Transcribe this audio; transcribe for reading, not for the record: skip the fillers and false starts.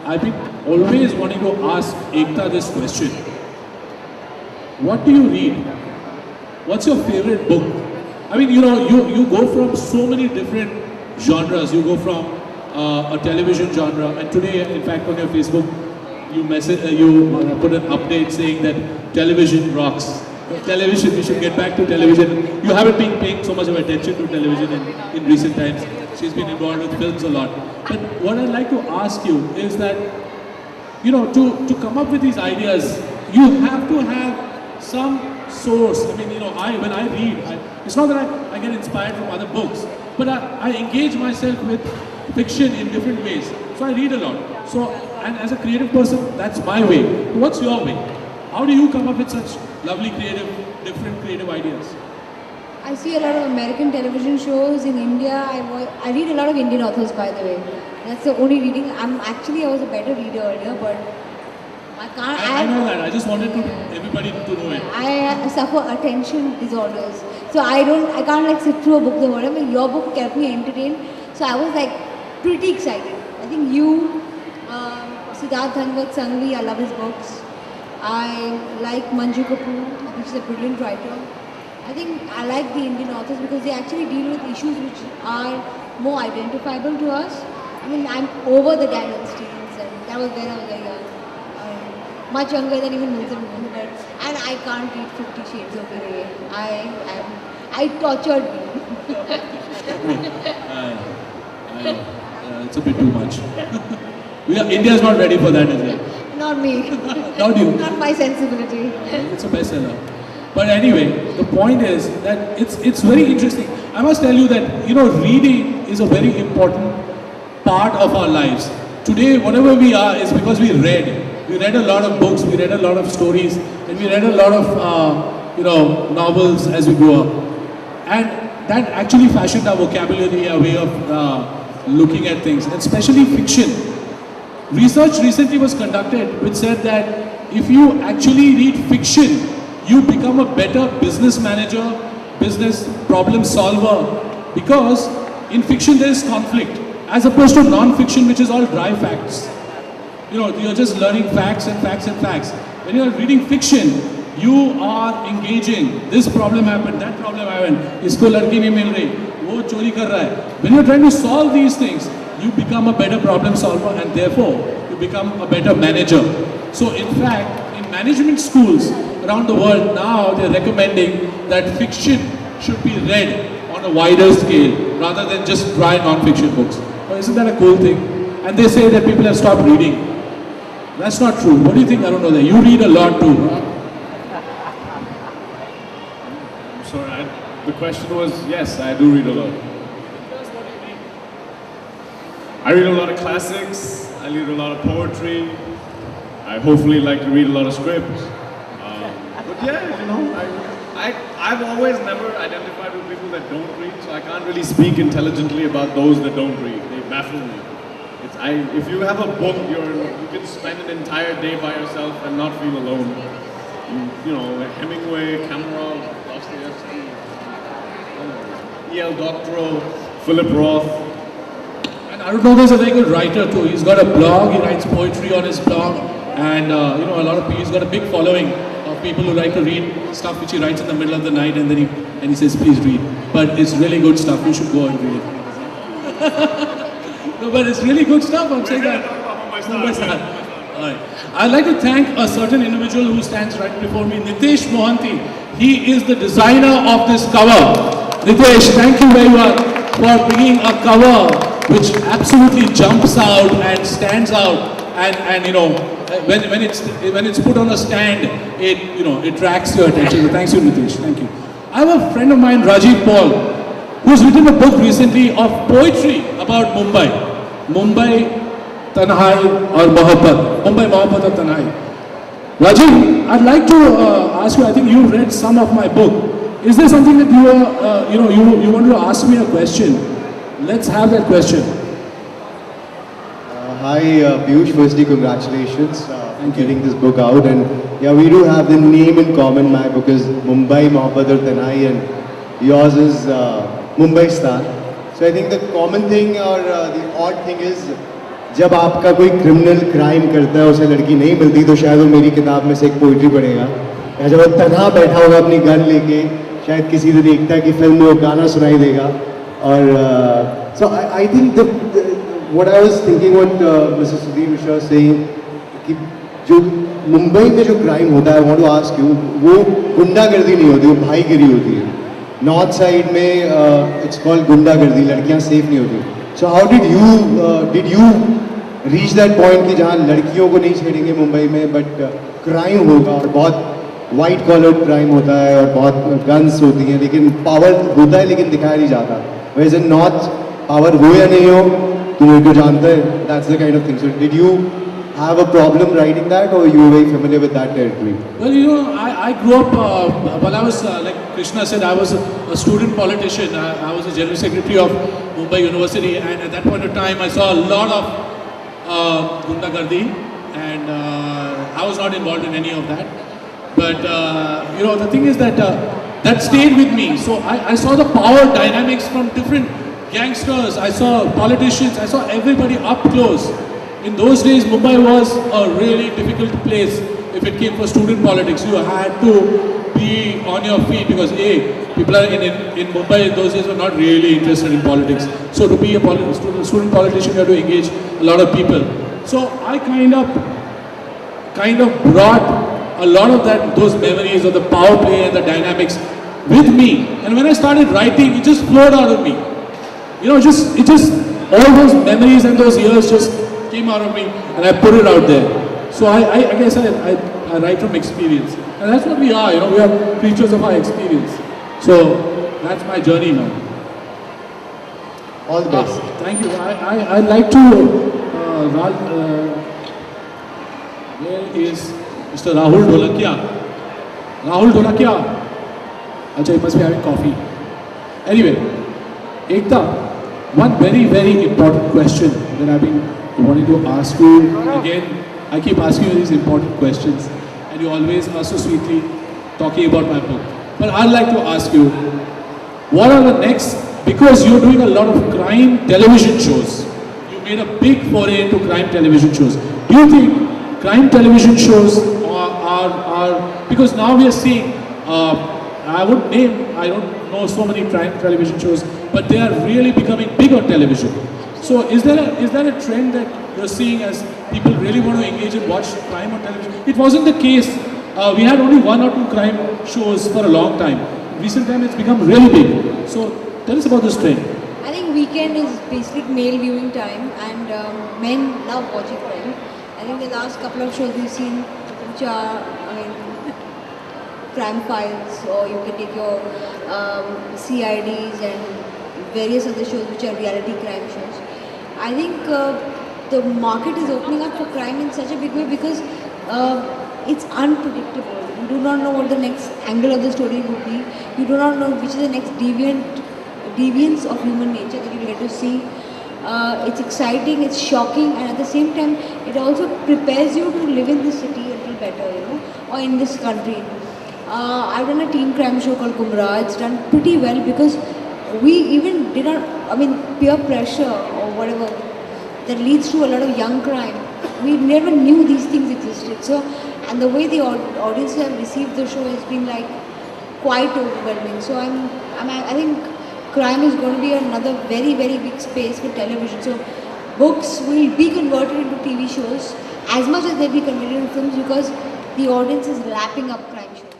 I've been always wanting to ask Ekta this question. What do you read? What's your favorite book? I mean, you go from so many different genres. You go from a television genre, and today, in fact, on your Facebook, you put an update saying that television rocks. Television, we should get back to television. You haven't been paying so much of attention to television in recent times. She's been involved with films a lot. But what I'd like to ask you is that, to come up with these ideas, you have to have some source. I mean, when I read, it's not that I get inspired from other books, but I engage myself with fiction in different ways. So I read a lot. So, and as a creative person, that's my way. What's your way? How do you come up with such lovely different creative ideas? I see a lot of American television shows in India. I read a lot of Indian authors, by the way. That's the only reading. I was a better reader earlier, but I can't. I know that. I just wanted everybody to know it. I suffer attention disorders, so I can't like sit through a book the whole time. But your book kept me entertained, so I was like pretty excited. I think you, Siddharth Dhanvat Sangvi, I love his books. I like Manju Kapoor. I think she's a brilliant writer. I think I like the Indian authors because they actually deal with issues which are more identifiable to us. I mean, I'm over the Daniel Steens, and that was when I was very young. Much younger than even Milton Moon, and I can't read 50 Shades of Grey. I tortured me. It's a bit too much. India's not ready for that, is it? Not me. Not you. Not my sensibility. It's a bestseller. But anyway, the point is that it's very interesting. I must tell you that reading is a very important part of our lives. Today, whatever we are is because we read. We read a lot of books, we read a lot of stories, and we read a lot of novels as we grew up. And that actually fashioned our vocabulary, our way of looking at things, and especially fiction. Research recently was conducted which said that if you actually read fiction, you become a better business manager, business problem solver, because in fiction there is conflict, as opposed to non-fiction, which is all dry facts. You're just learning facts and facts and facts. When you're reading fiction, you are engaging. This problem happened, that problem happened. Isko ladki nahi mil rahi, wo chori kar raha hai. When you're trying to solve these things, you become a better problem solver, and therefore you become a better manager. So in fact, in management schools around the world now, they're recommending that fiction should be read on a wider scale rather than just dry non-fiction books. Isn't that a cool thing? And they say that people have stopped reading. That's not true. What do you think? I don't know that. You read a lot too. I'm sorry, the question was, yes, I do read a lot. I read a lot of classics, I read a lot of poetry, I hopefully like to read a lot of script. But yeah, I've always never identified with people that don't read, so I can't really speak intelligently about those that don't read. They baffle me. If you have a book, you can spend an entire day by yourself and not feel alone. Hemingway, Kammerer, Dostoevsky, E.L. Doctorow, Philip Roth. And Arun is a very good writer too. He's got a blog, he writes poetry on his blog, and a lot of people, he's got a big following of people who like to read stuff which he writes in the middle of the night, and then he says, please read. But it's really good stuff, you should go and read it. No, but it's really good stuff, I'm saying that. Alright. I'd like to thank a certain individual who stands right before me, Nitesh Mohanty. He is the designer of this cover. Nitesh, thank you very much for bringing a cover which absolutely jumps out and stands out, and when it's put on a stand, it attracts your attention. So thanks you, Nitesh. Thank you. I have a friend of mine, Rajiv Paul, who's written a book recently of poetry about Mumbai. Mumbai, Tanhai or Mohabbat. Mumbai, Mohabbat or Tanhai. Rajiv, I'd like to ask you, I think you read some of my book. Is there something that you want to ask me a question? Let's have that question. Hi Piyush, firstly congratulations for getting this book out, and yeah, we do have the name in common. My book is Mumbai, Mohabbat or Tanhai, and yours is Mumbai Star. So I think the common thing or the odd thing is जब आपका कोई criminal crime करता है उसे लड़की नहीं मिलती तो शायद वो मेरी किताब में से एक पोइट्री पढ़ेगा, या जब वो तन्हा बैठा होगा अपनी गन लेके शायद किसी दिन एकता की फिल्म में वो गाना सुनाई देगा. और so I think what I was thinking what mister Sudhir Mishra saying कि जो मुंबई में जो क्राइम होता है, I want to ask you, वो गुंडागर्दी नहीं होती, वो भाईगिरी होती है. नॉर्थ साइड में इट्स कॉल्ड गुंडागर्दी, लड़कियां सेफ नहीं होती. So how did you reach that point कि जहाँ लड़कियों को नहीं छेड़ेंगे मुंबई में बट क्राइम होगा और बहुत वाइट कॉलर क्राइम होता है और बहुत गन्स होती हैं, लेकिन पावर होता है लेकिन दिखाया नहीं जाता. वैसे नॉर्थ पावर हो या नहीं हो तुम एक तो जानते हैं. That's the kind of thing. So did you have a problem writing that, or you were very familiar with that territory? Well, you know, I grew up, while I was, like Krishna said, I was a student politician. I was a general secretary of Mumbai University, and at that point of time, I saw a lot of Gundagardi, and I was not involved in any of that. But, you know, the thing is that that stayed with me. So I saw the power dynamics from different gangsters. I saw politicians. I saw everybody up close. In those days, Mumbai was a really difficult place if it came for student politics. You had to be on your feet because people are in Mumbai in those days were not really interested in politics. So to be a student politician, you have to engage a lot of people. So I kind of brought a lot of those memories of the power play and the dynamics with me. And when I started writing, it just flowed out of me. You know, it just all those memories and those years just came out of me, and I put it out there. So I guess I write from experience, and that's what we are. You know, we are creatures of our experience. So that's my journey now. All the best. Thank you. I like to. Where is Mr. Rahul Dholakia? Rahul Dholakia. Achha, he must be having coffee. Anyway, Ekta, one very, very important question that I've been wanting to ask you again. I keep asking you these important questions, and you always are so sweetly talking about my book. But I'd like to ask you, what are the next? Because you're doing a lot of crime television shows. You made a big foray into crime television shows. Do you think crime television shows are because now we are seeing? I don't know so many crime television shows, but they are really becoming big on television. So is there a trend that you're seeing as people really want to engage and watch crime on television? It wasn't the case. We had only 1 or 2 crime shows for a long time. In recent time, it's become really big. So tell us about this trend. I think weekend is basically male viewing time, and men love watching crime. I think the last couple of shows we've seen, which are, I mean, crime files, or you can take your CIDs and various other shows which are reality crime shows. I think the market is opening up for crime in such a big way because it's unpredictable. You do not know what the next angle of the story will be. You do not know which is the next deviance of human nature that you get to see. It's exciting, it's shocking, and at the same time, it also prepares you to live in this city a little better, you know, or in this country. I've done a teen crime show called Gumrah. It's done pretty well because we even did not, I mean, peer pressure or whatever that leads to a lot of young crime. We never knew these things existed. So, and the way the audience have received the show has been like quite overwhelming. So I think crime is going to be another very, very big space for television. So books will be converted into TV shows as much as they'll be converted into films because the audience is lapping up crime shows.